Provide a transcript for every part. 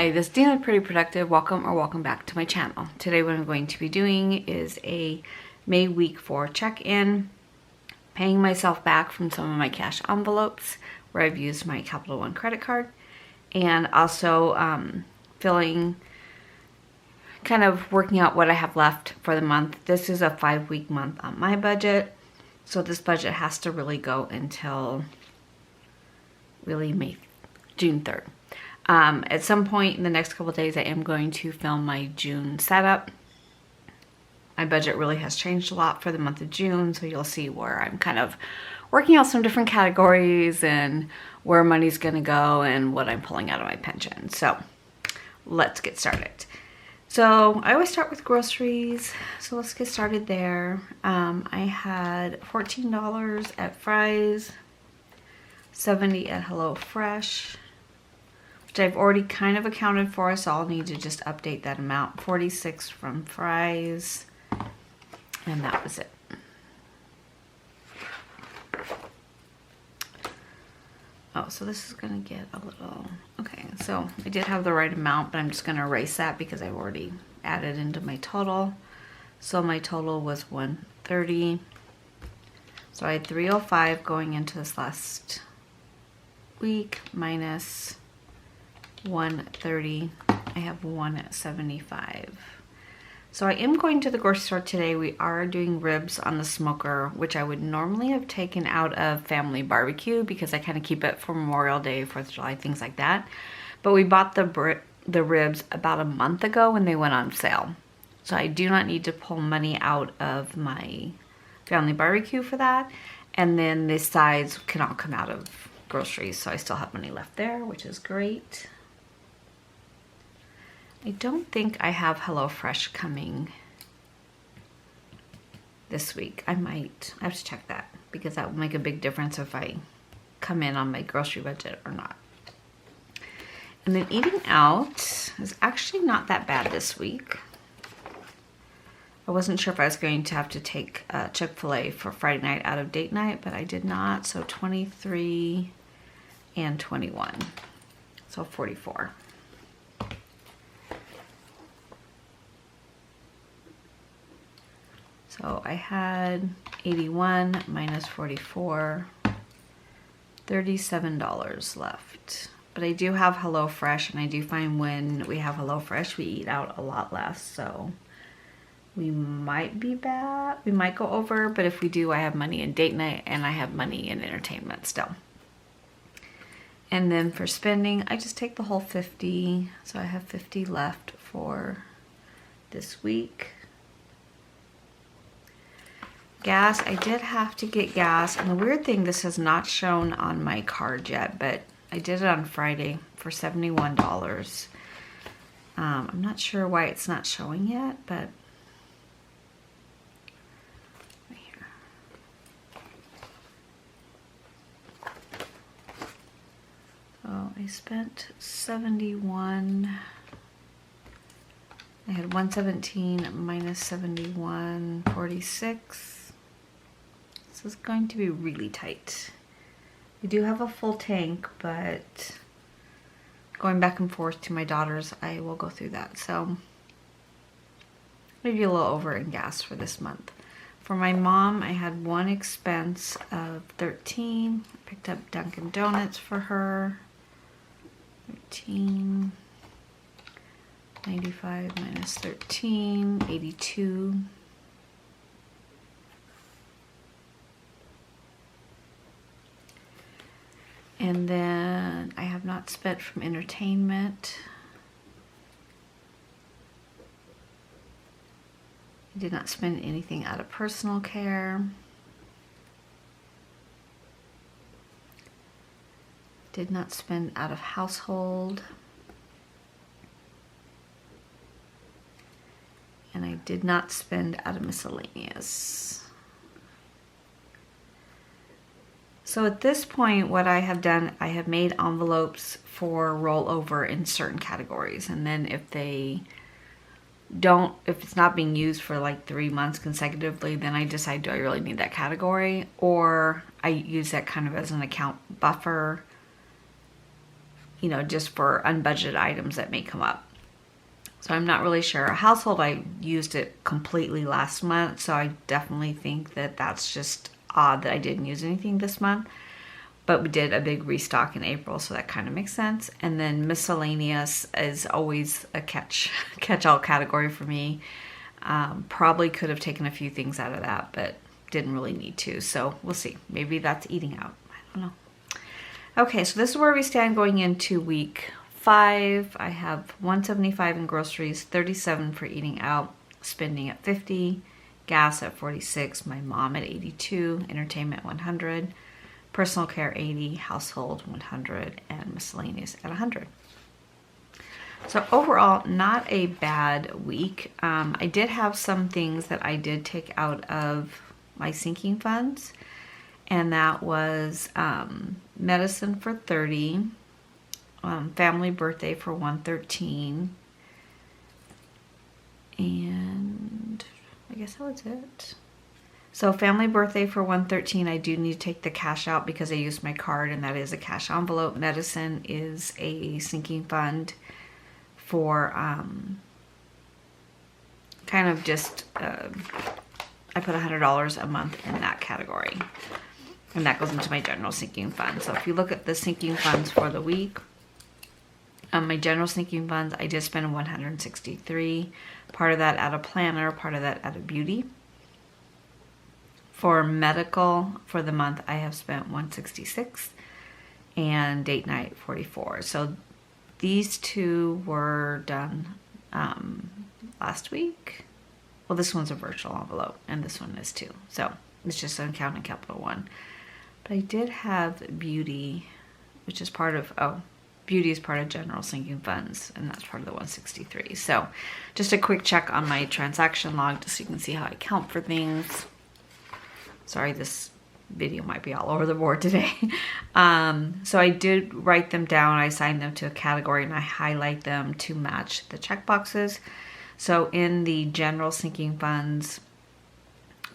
Hi, this is Dina, Pretty Productive. Welcome back to my channel. Today what I'm going to be doing is a May week 4 check-in, paying myself back from some of my cash envelopes where I've used my Capital One credit card, and also kind of working out what I have left for the month. This is a 5-week month on my budget, so this budget has to really go until really June 3rd. At some point in the next couple of days, I am going to film my June setup. My budget really has changed a lot for the month of June, so you'll see where I'm kind of working out some different categories and where money's gonna go and what I'm pulling out of my pension. So let's get started. So I always start with groceries, so let's get started there. I had $14 at Fry's, $70 at HelloFresh, which I've already kind of accounted for, so I'll need to just update that amount. $46 from Fry's, and that was it. Oh, so this is gonna get a little, okay, so I did have the right amount, but I'm just gonna erase that because I've already added into my total. So my total was 130. So I had 305 going into this last week minus 130. I have 175. So I am going to the grocery store today. We are doing ribs on the smoker, which I would normally have taken out of family barbecue because I kind of keep it for Memorial Day, 4th of July, things like that. But we bought the ribs about a month ago when they went on sale. So I do not need to pull money out of my family barbecue for that. And then the sides can all come out of groceries, so I still have money left there, which is great. I don't think I have HelloFresh coming this week. I have to check that because that will make a big difference if I come in on my grocery budget or not. And then eating out is actually not that bad this week. I wasn't sure if I was going to have to take Chick-fil-A for Friday night out of date night, but I did not. So 23 and 21, so 44. So I had 81 minus 44, $37 left. But I do have HelloFresh, and I do find when we have HelloFresh, we eat out a lot less. So we might be bad. We might go over, but if we do, I have money in date night and I have money in entertainment still. And then for spending, I just take the whole 50. So I have 50 left for this week. Gas, I did have to get gas. And the weird thing, this has not shown on my card yet, but I did it on Friday for $71. I'm not sure why it's not showing yet, but right here. So I spent 71. I had 117 minus 71, 46. This is going to be really tight. We do have a full tank, but going back and forth to my daughter's, I will go through that. So maybe a little over in gas for this month. For my mom, I had one expense of 13. I picked up Dunkin' Donuts for her. 13. 95 minus 13, 82. And then I have not spent from entertainment. I did not spend anything out of personal care. Did not spend out of household. And I did not spend out of miscellaneous. So at this point, what I have done, I have made envelopes for rollover in certain categories. And then if it's not being used for like 3 months consecutively, then I decide, do I really need that category? Or I use that kind of as an account buffer you know, just for unbudgeted items that may come up. So I'm not really sure. Household, I used it completely last month, so I definitely think that that's just odd that I didn't use anything this month. But we did a big restock in April, so that kind of makes sense. And then miscellaneous is always a catch-all category for me. Probably could have taken a few things out of that, but didn't really need to. So we'll see. Maybe that's eating out. I don't know. Okay, so this is where we stand going into week 5. I have $175 in groceries, $37 for eating out, spending at $50, gas at $46, my mom at $82, entertainment $100, personal care $80, household $100, and miscellaneous at $100. So overall, not a bad week. I did have some things that I did take out of my sinking funds, and that was medicine for $30, family birthday for $113, and I guess that was it. So family birthday for $113, I do need to take the cash out because I used my card, and that is a cash envelope. Medicine is a sinking fund for kind of just, I put $100 a month in that category, and that goes into my general sinking fund. So if you look at the sinking funds for the week, my general sinking funds, I did spend $163, part of that out of planner, part of that out of beauty. For medical, for the month, I have spent $166, and date night $44. So these two were done last week. Well, this one's a virtual envelope, and this one is too. So it's just an account in Capital One. But I did have beauty, which is part of, beauty is part of general sinking funds, and that's part of the 163. So just a quick check on my transaction log just so you can see how I count for things. Sorry, this video might be all over the board today. So I did write them down. I assigned them to a category, and I highlight them to match the checkboxes. So in the general sinking funds,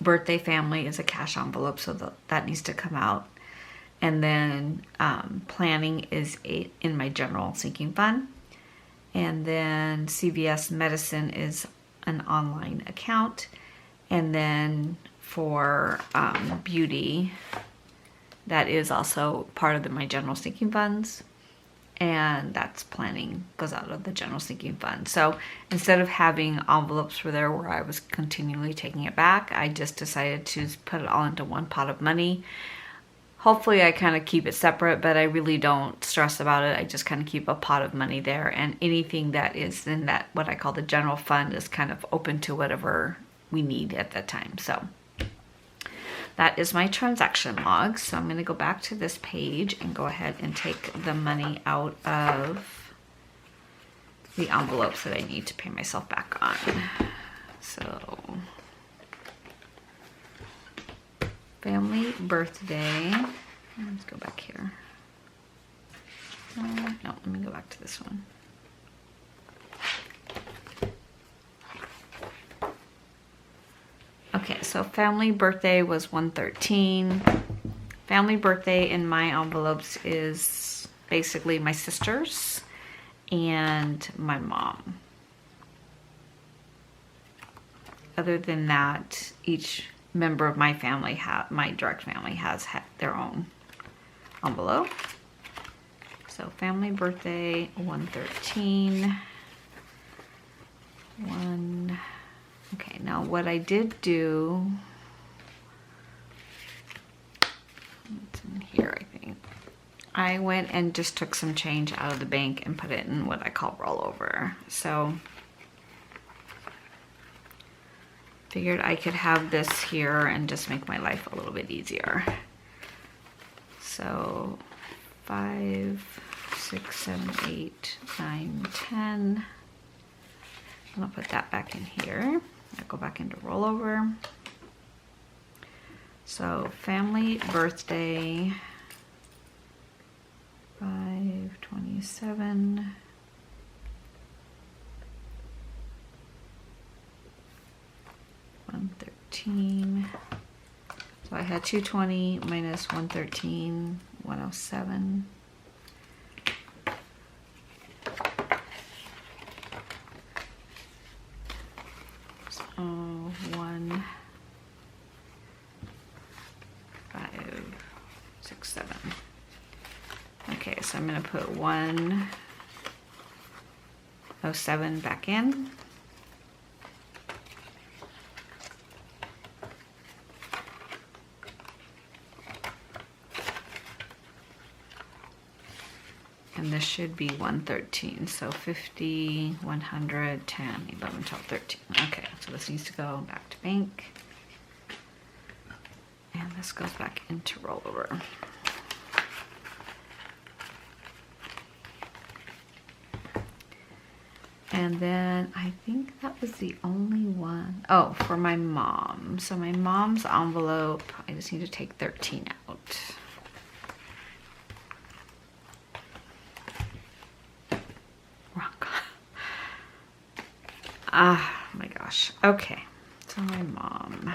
birthday family is a cash envelope, so that needs to come out. And then planning is in my general sinking fund. And then CVS medicine is an online account. And then for beauty, that is also part of my general sinking funds. And that's planning, goes out of the general sinking fund. So instead of having envelopes for there where I was continually taking it back, I just decided to put it all into one pot of money. Hopefully I kind of keep it separate, but I really don't stress about it. I just kind of keep a pot of money there, and anything that is in that, what I call the general fund, is kind of open to whatever we need at that time. So that is my transaction log. So I'm going to go back to this page and go ahead and take the money out of the envelopes that I need to pay myself back on. So family birthday. Let's go back here. No, let me go back to this one. Okay, so family birthday was $113. Family birthday in my envelopes is basically my sisters and my mom. Other than that, each member of my family, my direct family, has their own envelope. So family birthday, $113. Okay, now what I did do, it's in here, I think. I went and just took some change out of the bank and put it in what I call rollover. So figured I could have this here and just make my life a little bit easier. So 5, 6, 7, 8, 9, 10. I'll put that back in here. I'll go back into rollover. So family birthday, 527. $113. So I had 220 minus 113, 107. So I'm going to put 107 back in. And this should be 113. So 50, 100, 10, 11, 12, 13. Okay, so this needs to go back to bank. And this goes back into rollover. And then I think that was the only one. Oh, for my mom. So my mom's envelope, I just need to take 13 out. Wrong. Ah, my gosh. Okay. So my mom.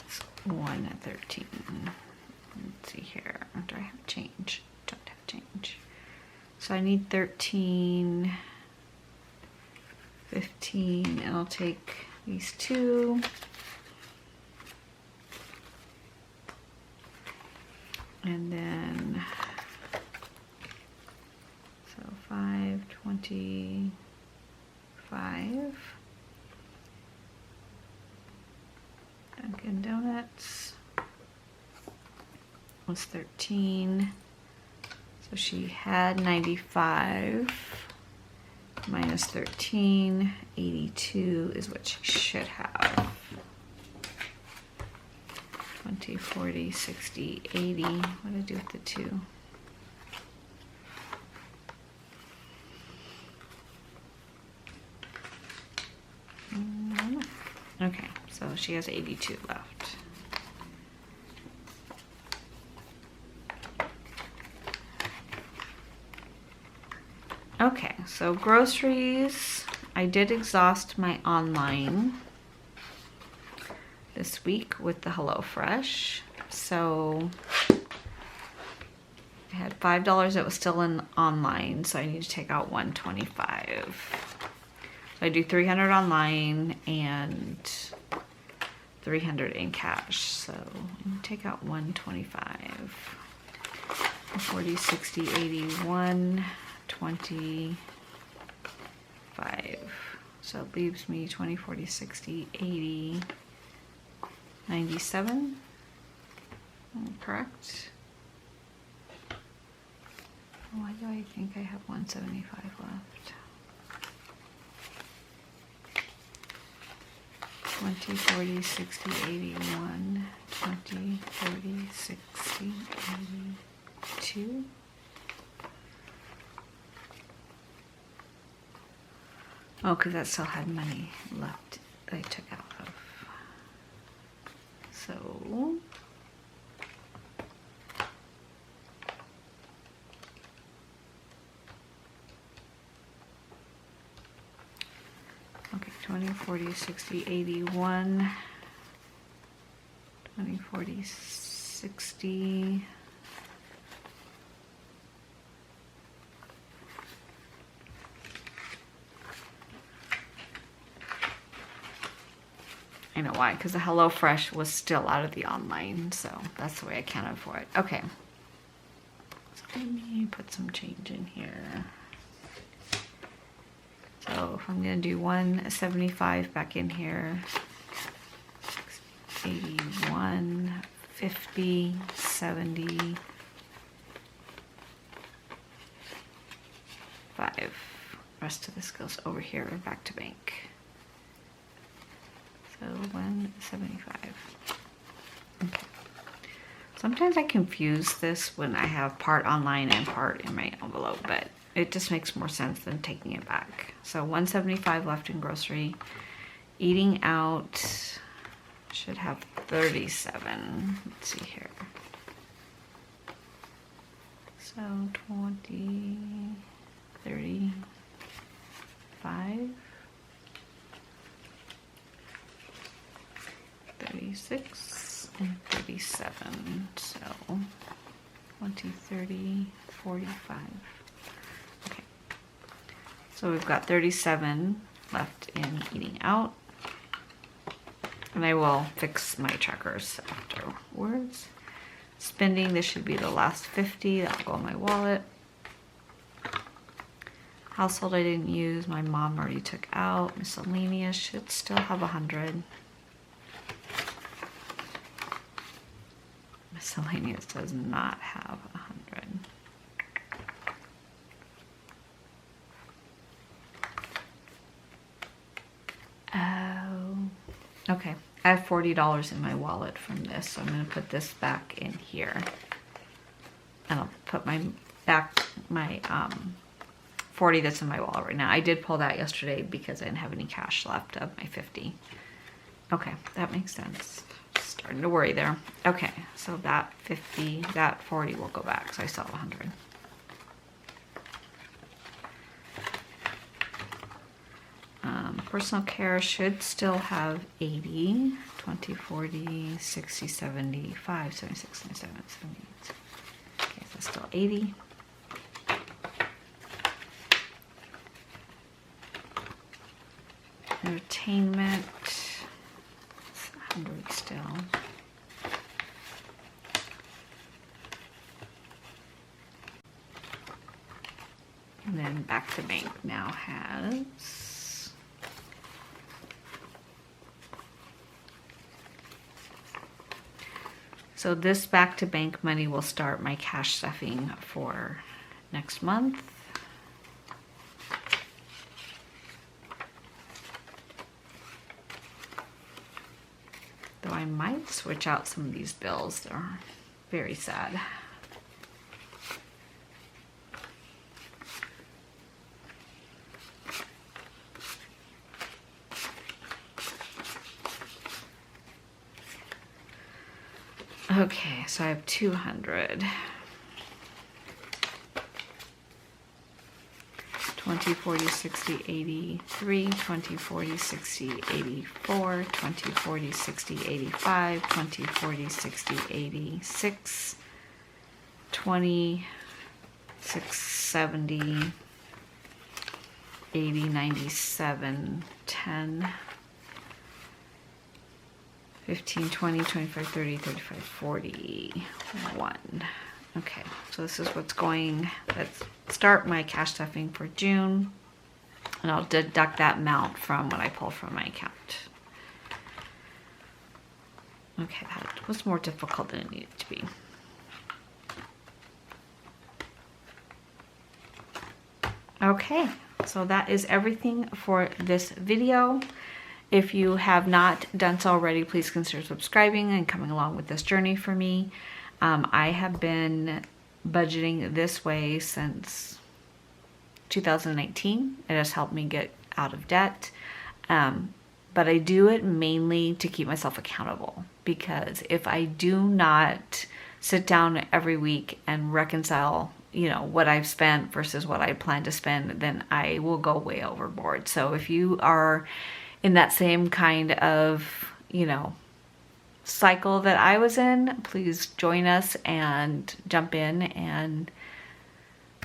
It's 113. Let's see here. Do I have change? Don't have change. So I need 13, 15, and I'll take these two. And then, so 5, 25. Dunkin' Donuts was 13. So she had 95 minus 13, 82 is what she should have. 20, 40, 60, 80. What do I do with the 2? Okay, so she has 82 left. Okay, so groceries, I did exhaust my online this week with the HelloFresh. So I had $5 that was still in online, so I need to take out 125. So I do 300 online and 300 in cash. So I'm gonna take out 125. 40, 60, 81. 25. So it leaves me 20, 40, 60, 80, 97. Correct? Why do I think I have 175 left? 20, 40, 60, 81, 20, 30, 60, 82. Oh, because that still had money left that I took out of. So, okay, 20, 40, 60, 81, 20, 40, 60, I know why, because the HelloFresh was still out of the online, so that's the way I accounted for it. Okay, so let me put some change in here. So if I'm gonna do 175 back in here, 81, 50, 70, 5. Rest of this goes over here back to bank. So 175. Okay. Sometimes I confuse this when I have part online and part in my envelope, but it just makes more sense than taking it back. So 175 left in grocery. Eating out should have 37. Let's see here. So 20, 35. 36 and 37, so 20, 30, 45. Okay, so we've got 37 left in eating out, and I will fix my checkers afterwards. Spending, this should be the last 50. That'll go in my wallet. Household I didn't use, my mom already took out. Miscellaneous should still have 100. Miscellaneous does not have 100. Oh, okay. I have $40 in my wallet from this, so I'm going to put this back in here. And I'll put my 40 that's in my wallet right now. I did pull that yesterday because I didn't have any cash left of my 50. Okay, that makes sense. Starting to worry there. Okay, so that 50, that 40 will go back, so I still have 100. Personal care should still have 80, 20, 40, 60, 75, 76, 77, 78. Okay, so still 80. Entertainment, it's 100 still. And then back to bank now has so this back to bank money will start my cash stuffing for next month. Though I might switch out some of these bills. They're very sad. Okay, so I have 200. 20, 40, 60, 83, 20, 40, 60, 84, 20, 40, 60, 85, 20, 40, 60, 86, 20, 6, 70, 80, 97, 10, 15, 20, 25, 30, 35, 41. Okay, so this is what's going, let's start my cash stuffing for June, and I'll deduct that amount from what I pull from my account. Okay, that was more difficult than it needed to be. Okay, so that is everything for this video. If you have not done so already, please consider subscribing and coming along with this journey for me. I have been budgeting this way since 2019. It has helped me get out of debt. But I do it mainly to keep myself accountable, because if I do not sit down every week and reconcile, you know, what I've spent versus what I plan to spend, then I will go way overboard. So if you are in that same kind of, you know, cycle that I was in, please join us and jump in, and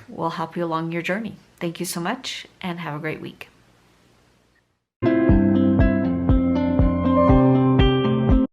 we'll help you along your journey. Thank you so much, and have a great week.